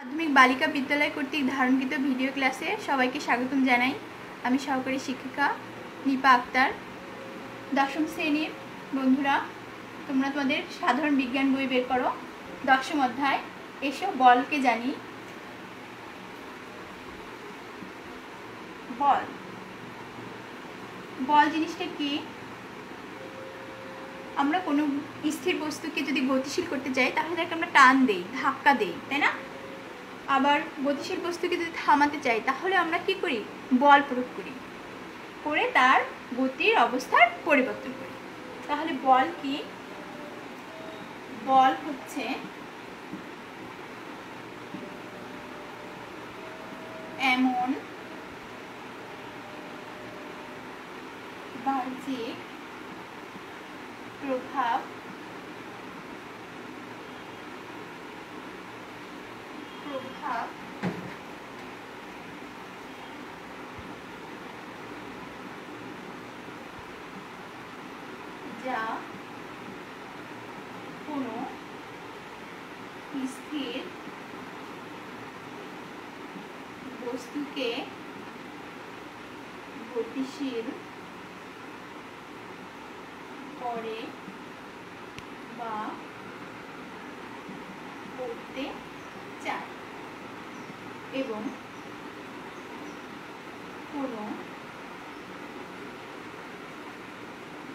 মাধ্যমিক বালিকা বিদ্যালয় কর্তৃক ধারণকৃত ভিডিও ক্লাসে সবাইকে স্বাগতম জানাই। আমি সহকারী শিক্ষিকা নিপা আক্তার। দশম শ্রেণীর বন্ধুরা, তোমরা তোমাদের সাধারণ বিজ্ঞান বই বের করো। দশম অধ্যায় এসো বলকে জানি। বল বল জিনিসটা কি? আমরা কোনো স্থির বস্তুকে যদি গতিশীল করতে চাই তাহলে তাকে আমরা টান দেই, ধাক্কা দেই, তাই না? আবার গতিশীল বস্তুকে যদি থামাতে চাই তাহলে আমরা কি করি? বল প্রয়োগ করি, করে তার গতির অবস্থার পরিবর্তন করি। তাহলে বল কি? বল হচ্ছে এমন বাহ্যিক প্রভাব যা কোনো স্থির বস্তুকে গতিশীল করে বা করতে চায় এবং কোনো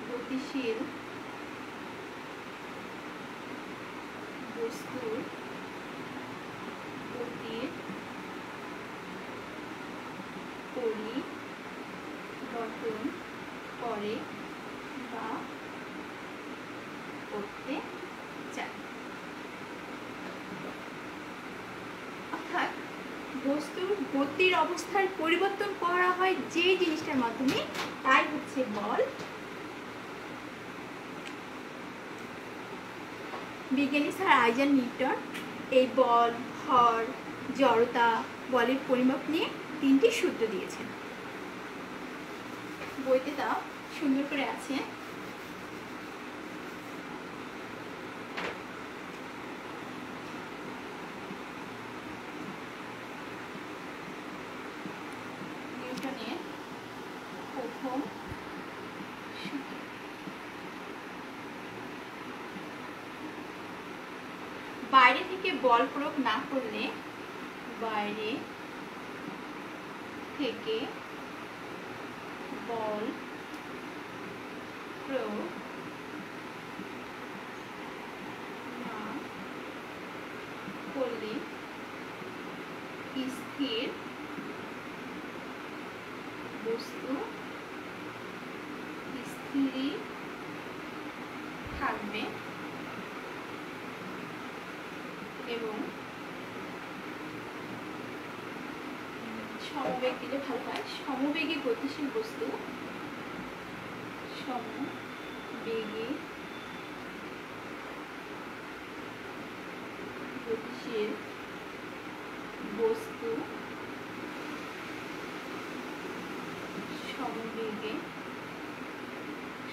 গতিশীল বস্তুর গতির পরিবর্তন করে বা করতে চায়। অর্থাৎ বস্তুর গতির অবস্থার পরিবর্তন করা হয় যে জিনিসটার মাধ্যমে, তাই হচ্ছে বল। বিজ্ঞানী স্যার আইজাক নিউটন এই বল, ভর, জড়তা, বলের পরিমাপ নিয়ে 3টি সূত্র দিয়েছেন। বইতে তা সুন্দর করে আছে। নিউটনের প্রথম সূত্র। বাইরে থেকে বল প্রয়োগ না করলে, বাইরে থেকে বল প্রয়োগ না করলে স্থির বস্তু স্থিরই থাকবে এবং সমবেগ দিলে ভালো হয়। সমবেগে গতিশীল বস্তু, সমবেগে গতিশীল বস্তু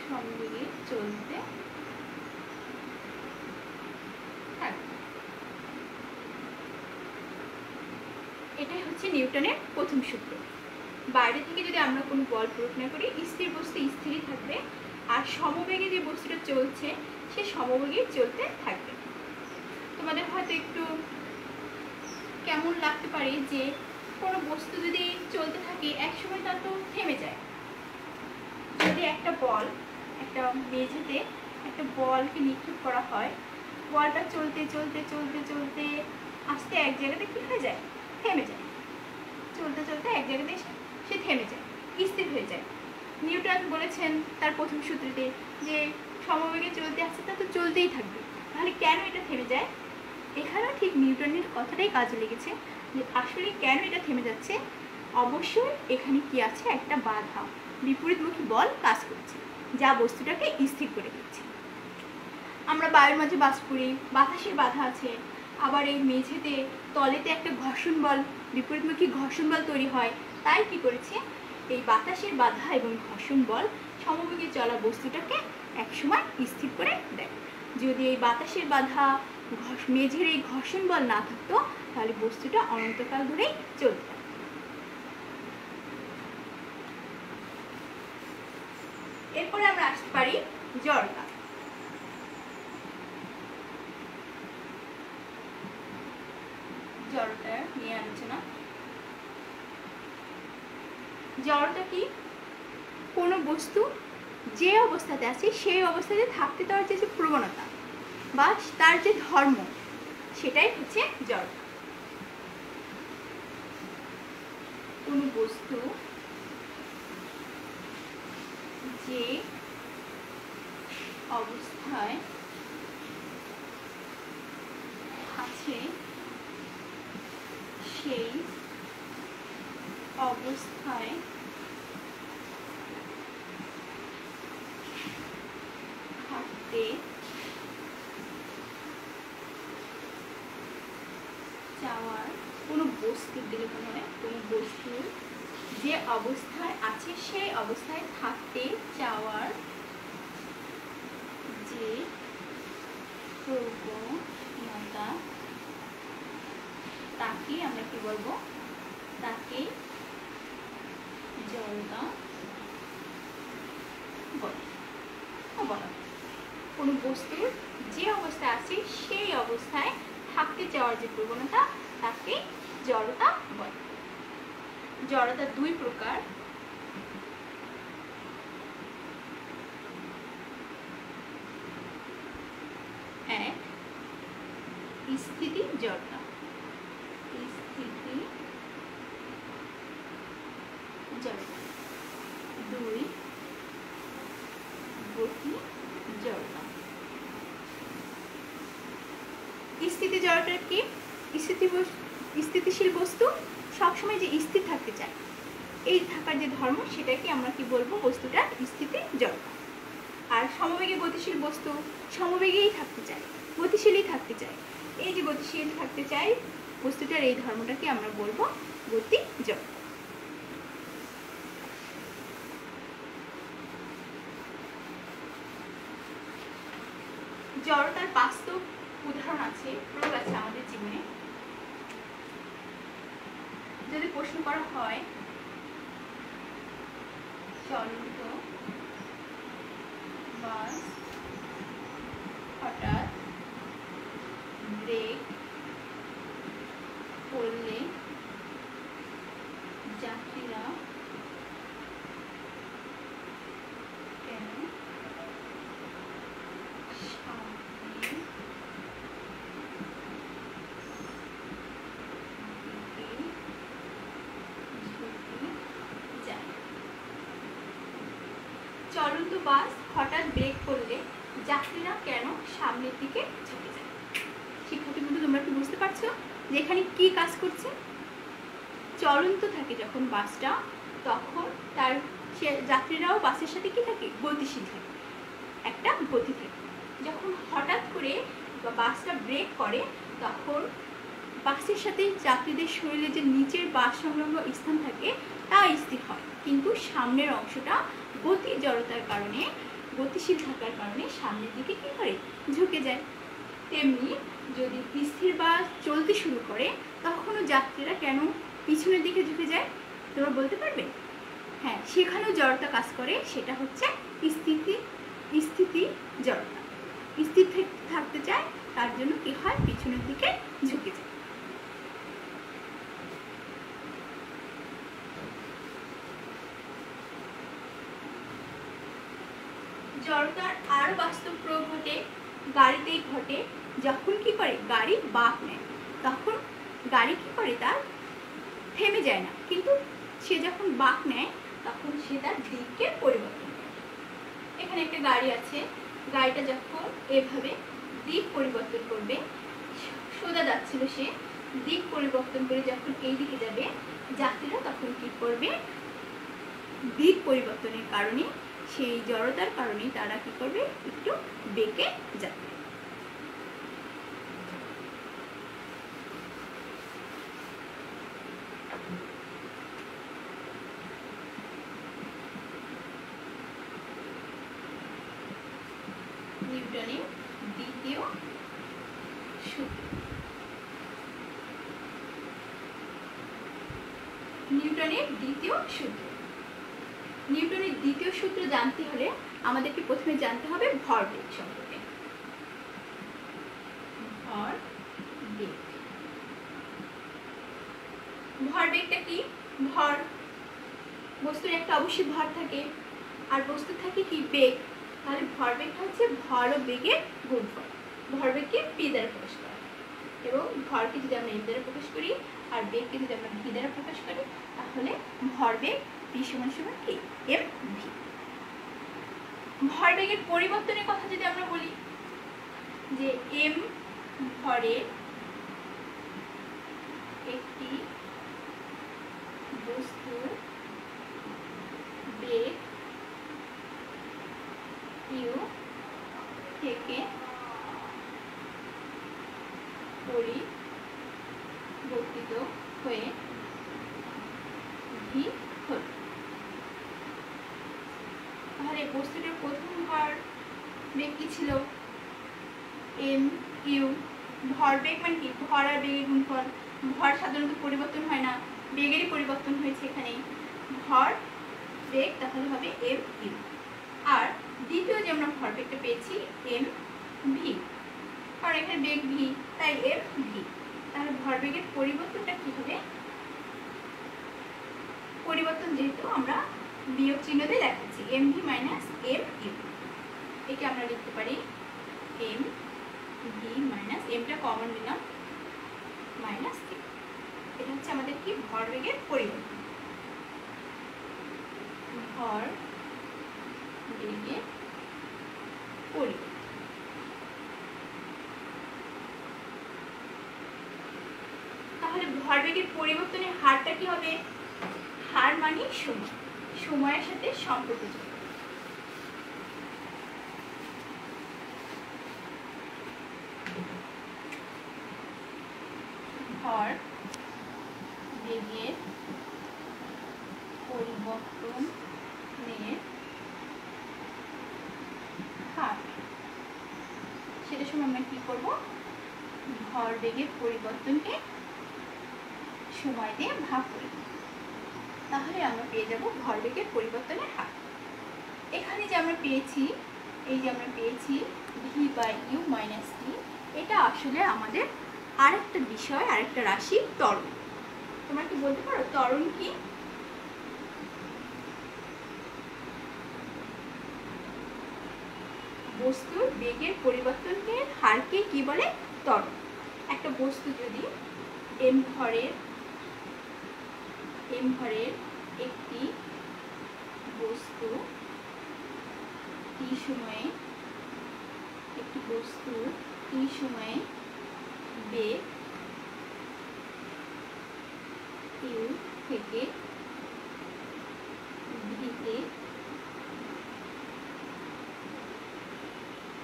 সমবেগে চলতে থাকবে। এটাই হচ্ছে নিউটনের প্রথম সূত্র। বাইরে থেকে যদি আমরা কোনো বল প্রয়োগ না করি, স্থির বস্তু স্থিরই থাকবে আর সমবেগে যে বস্তুটা চলছে সে সমবেগে চলতে থাকবে। তোমাদের হয়তো একটু কেমন লাগতে পারে যে কোনো বস্তু যদি চলতে থাকে একসময় তা তো থেমে যায়। যদি একটা বল, একটা মেঝেতে একটা বলকে নিক্ষেপ করা হয়, বলটা চলতে চলতে চলতে চলতে আস্তে এক জায়গাতে কি হয়ে যায়? থেমে যায়। চলতে চলতে এক জায়গাতে সে থেমে যায়, স্থির হয়ে যায়। নিউটন বলেছেন তার প্রথম সূত্রতে যে সমবেগে চলতে আসছে তা তো চলতেই থাকবে। তাহলে কেন এটা থেমে যায়? এখানেও ঠিক নিউটনের কথাটাই কাজে লেগেছে যে আসলে কেন এটা থেমে যাচ্ছে। অবশ্যই এখানে কি আছে? একটা বাধা, বিপরীতমুখী বল কাজ করছে যা বস্তুটাকে স্থির করে দিচ্ছে। আমরা বায়ুর মাঝে বাস করি, বাতাসের বাধা আছে। আবার এই মেঝেতে তলেতে একটা ঘর্ষণ বল, বিপরীতমুখী ঘর্ষণ বল তৈরি হয়। তাই কি করেছে? এই বাতাসের বাধা এবং ঘর্ষণ বল সমবেগে চলা বস্তুটাকে একসময় স্থির করে দেয়। যদি এই বাতাসের বাধা মেঝের এই ঘর্ষণ বল না থাকতো তাহলে বস্তুটা অনন্তকাল ধরেই চলতে। এরপরে আমরা আসতে পারি জড়তা। জড়তা নিয়ে আলোচনা। জড়তা কি? কোনো বস্তু যে অবস্থাতে আছে সেই অবস্থাতে থাকতে দেওয়ার যে প্রবণতা বা তার যে ধর্ম সেটাই হচ্ছে জড়তা। কোনো বস্তু যে অবস্থায় আছে সেই অবস্থায় থাকতে চাওয়ার, কোনো বস্তুর দিকে মানে কোনো বস্তুর যে অবস্থায় আছে সেই অবস্থায় থাকতে চাওয়ার যে প্রবণতা তাকে আমরা কি বলবো? তাকে জড়তা বলা। কোনো বস্তুর যে অবস্থায় আছে সেই অবস্থায় থাকতে চাওয়ার যে প্রবণতা তাকে জড়তা বলে। জড়তা দুই প্রকার। এক, স্থিতি জড়তা। স্থিতি জড়তা। দুই, গতি জড়তা। স্থিতি জড়তা কি? স্থিতিশীল বস্তু সবসময় যে স্থির থাকতে চায়, এই থাকার যে ধর্ম সেটাকে আমরা কি বলবো? বস্তুটা স্থিতি জড়তা। আর সমবেগে গতিশীল বস্তু সমবেগেই থাকতে চায়, গতিশীলই থাকতে চায়। এই যে গতিশীল থাকতে চায় বস্তুটার এই ধর্মটাকে আমরা বলবো গতি জড়তা। জড়তার বাস্তব উদাহরণ আছে, প্রয়োগ আছে আমাদের জীবনে। যদি প্রশ্ন করা হয় চলন্ত বাস হঠাৎ ব্রেক করলে যাত্রীরা কেন চলন্ত বাস হঠাৎ ব্রেক করলে যাত্রীরা কেন সামনের দিকে ঝুঁকে যায়? শিক্ষার্থী বন্ধু, তোমরা কি বুঝতে পারছো যে এখানে কি কাজ করছে? চলন্ত থাকে যখন বাসটা, তখন তার যাত্রীরাও বাসের সাথে কি থাকে? গতিশীল থাকে, একটা গতি থাকে। যখন হঠাৎ করে বাসটা ব্রেক করে তখন বাসের সাথে যাত্রীদের শরীরে যে নিচের বাস সংলগ্ন স্থান থাকে তা স্থির হয়, কিন্তু সামনের অংশটা গতি জড়তার কারণে, গতিশীল থাকার কারণে সামনের দিকে কি করে? ঝুঁকে যায়। তেমনি যদি স্থির বাস চলতে শুরু করে তখনও যাত্রীরা কেন পিছনের দিকে ঝুঁকে যায়? তোমরা বলতে পারবে? হ্যাঁ, সেখানেও জড়তা কাজ করে, সেটা হচ্ছে স্থিতি জড়তা। স্থির থাকতে চায়, তার জন্য কি হয়? পিছনের দিকে ঝুঁকে যায়। জড়তার আর বাস্তব প্রয়োগ ঘটে গাড়িতেই ঘটে। যখন কি করে? গাড়ি বাঁক নেয়, তখন গাড়ি কি করে? তার থেমে যায় না, কিন্তু সে যখন বাঁক নেয় তখন সে তার দিককে পরিবর্তন করে। এখানে একটা গাড়ি আছে, গাড়িটা যখন এভাবে দিক পরিবর্তন করবে, সোজা যাচ্ছিল, সে দিক পরিবর্তন করে যখন এই দিকে যাবে, যাত্রীরা তখন কি করবে? দিক পরিবর্তনের কারণে, সেই জড়তার কারণে তারা কি করবে? একটু বেঁকে যাবে। নিউটনের দ্বিতীয় নিউটনের দ্বিতীয় সূত্র। নিউটনের দ্বিতীয় সূত্র জানতে হলে আমাদেরকে প্রথমে জানতে হবে ভরবেগ সম্পর্কে। ভরবেগ, ভরবেগটা কি? ভর, বস্তুর একটা অবশ্যই ভর থাকে, আর বস্তুর থাকে কি বেগ। তাহলে ভরবেগটা হচ্ছে ভর ও বেগের গুণফল। ভরবেগকে পি দ্বারা প্রকাশ করা হয়, এবং ভরকে যদি আমরা এম দ্বারা প্রকাশ করি আর বেগকে যদি আমরা ভি দ্বারা প্রকাশ করি, তাহলে ভরবেগ পি সমান সমান কি? M V. ভরবেগের পরিবর্তনের কথা যদি আমরা বলি, যে এম ভরের একটি বস্তুর বেগ ইউ থেকে পরিবর্তিত হয়ে ভি হল। তাহলে বস্তুটার প্রথম ভর বেগ কি ছিল? M U. ভরবেগ মানে কি? ভর আর বেগের গুণফল। ভর সাধারণত পরিবর্তন হয় না, বেগেরই পরিবর্তন হয়েছে এখানে। ভর বেগ তাহলে হবে এম ইউ। আর দ্বিতীয় যে আমরা ভরবেগটা পেয়েছি এম ভি, কারণ এখানে বেগ ভি তাই এম ভি। তাহলে ভরবেগের পরিবর্তনটা কি হবে? পরিবর্তন যেহেতু আমরা বিয়োগ চিহ্ন দিয়ে দেখাচ্ছি, M V minus M U. একে আমরা লিখতে পারি এম ভি মাইনাস, এমটা কমন নিলাম, মাইনাস ইউ। এটা হচ্ছে আমাদের কি? ভরবেগের পরিবর্তন। ভর বেগের পরিবর্তন। তাহলে ভরবেগের পরিবর্তনের হারটা কি হবে? হার মানে সময়, সময়ের সাথে সম্পর্কযুক্ত। ভর বেগের পরিবর্তনের হার, সেটার সময় আমরা কি করব? ভর বেগের পরিবর্তনকে সময় দিয়ে ভাগ করে দেব, তাহলে আমরা পেয়ে যাব ভরবেগের পরিবর্তনের হার। এখানে যে আমরা পেয়েছি, এই যে আমরা পেয়েছি ভি বাই ইউ মাইনাস টি, এটা আসলে আমাদের আরেকটা বিষয়, আরেকটা রাশি ত্বরণ। তোমরা কি বলতে পারো ত্বরণ কি? বস্তুর বেগের পরিবর্তনকে হারকে কি বলে? ত্বরণ। একটা বস্তু যদি এম ভরের একটি বস্তু টি সময়ে, একটি বস্তুর টি সময়ে বেগ ইউ থেকে ভিতে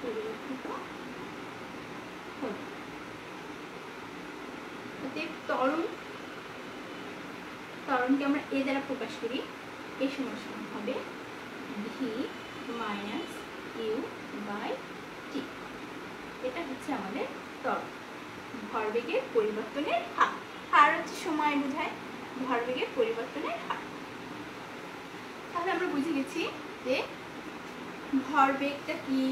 পরিবর্তিত হল। ত্বরণকে আমরা এ দ্বারা প্রকাশ করি, এ সমান সমান হবে V minus you by T. এটা হচ্ছে আমাদের ত্বরণ। ভরবেগের পরিবর্তনের হার, হার হচ্ছে সময় বোঝায়, ভরবেগের পরিবর্তনের হার। তাহলে আমরা বুঝে গেছি যে ভরবেগটা কি,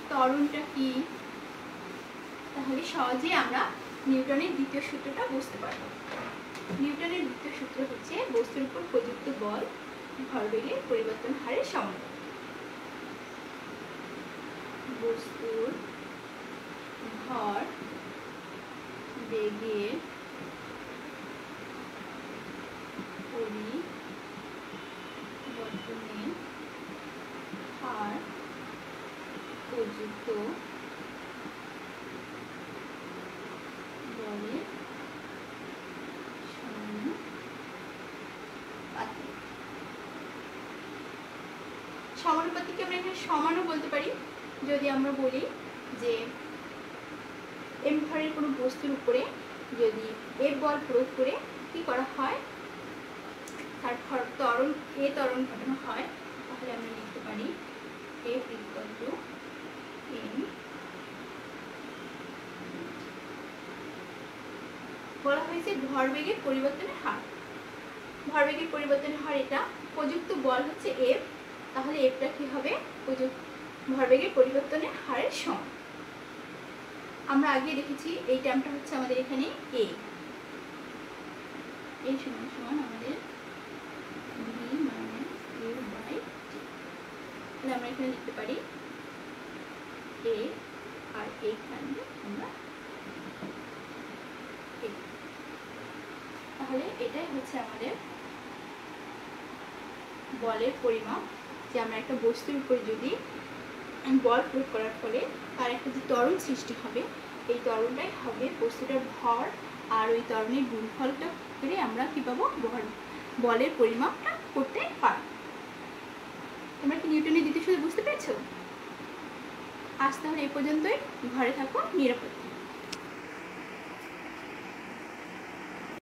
ত্বরণটা কি। তাহলে সহজেই আমরা নিউটনের দ্বিতীয় সূত্রটা বুঝতে পারবো। নিউটনের দ্বিতীয় সূত্র হচ্ছে বস্তুর উপর প্রযুক্ত বল ভরবেগের পরিবর্তন হারের সমানুপাতিক। বস্তুর ভর বেগের পরিবর্তনের হার প্রযুক্ত বলের সমানুপাতিককে আমরা এখানে সমানও বলতে পারি। যদি আমরা বলি যে এম ভরের কোনো বস্তুর উপরে যদি এফ বল প্রয়োগ করে কি করা হয়, তার ত্বরণ ঘটানো হয়, তাহলে আমরা লিখতে পারি এফ ইকুয়াল টু এম। বলা হয়েছে ভরবেগের পরিবর্তনের হার। ভরবেগের পরিবর্তনের হার এটা, প্রযুক্ত বল হচ্ছে এফ, তাহলে এফটা কি হবে ভরবেগের পরিবর্তনের হারের সমান। আমরা আগে দেখেছি এই টার্মটা হচ্ছে আমাদের এখানে এ সমান সমান আমাদের V minus A by T. তাহলে আমরা এখানে লিখতে পারি এ, আর এইখানে আমরা এ। তাহলে এটাই হচ্ছে আমাদের বলের পরিমাপ, যে আমরা একটা বস্তুর উপর যদি বল প্রয়োগ করার ফলে তার একটা যে ত্বরণ সৃষ্টি হবে, এই ত্বরণটাই হবে বস্তুটার ভর, আর ওই ত্বরণের গুণফলটা করে আমরা কী পাবো, বলের পরিমাপটা করতে পারব। তোমরা কি নিউটনের দ্বিতীয় সূত্র বুঝতে পেরেছো? আজ তাহলে এই পর্যন্তই। ঘরে থাকো নিরাপদে।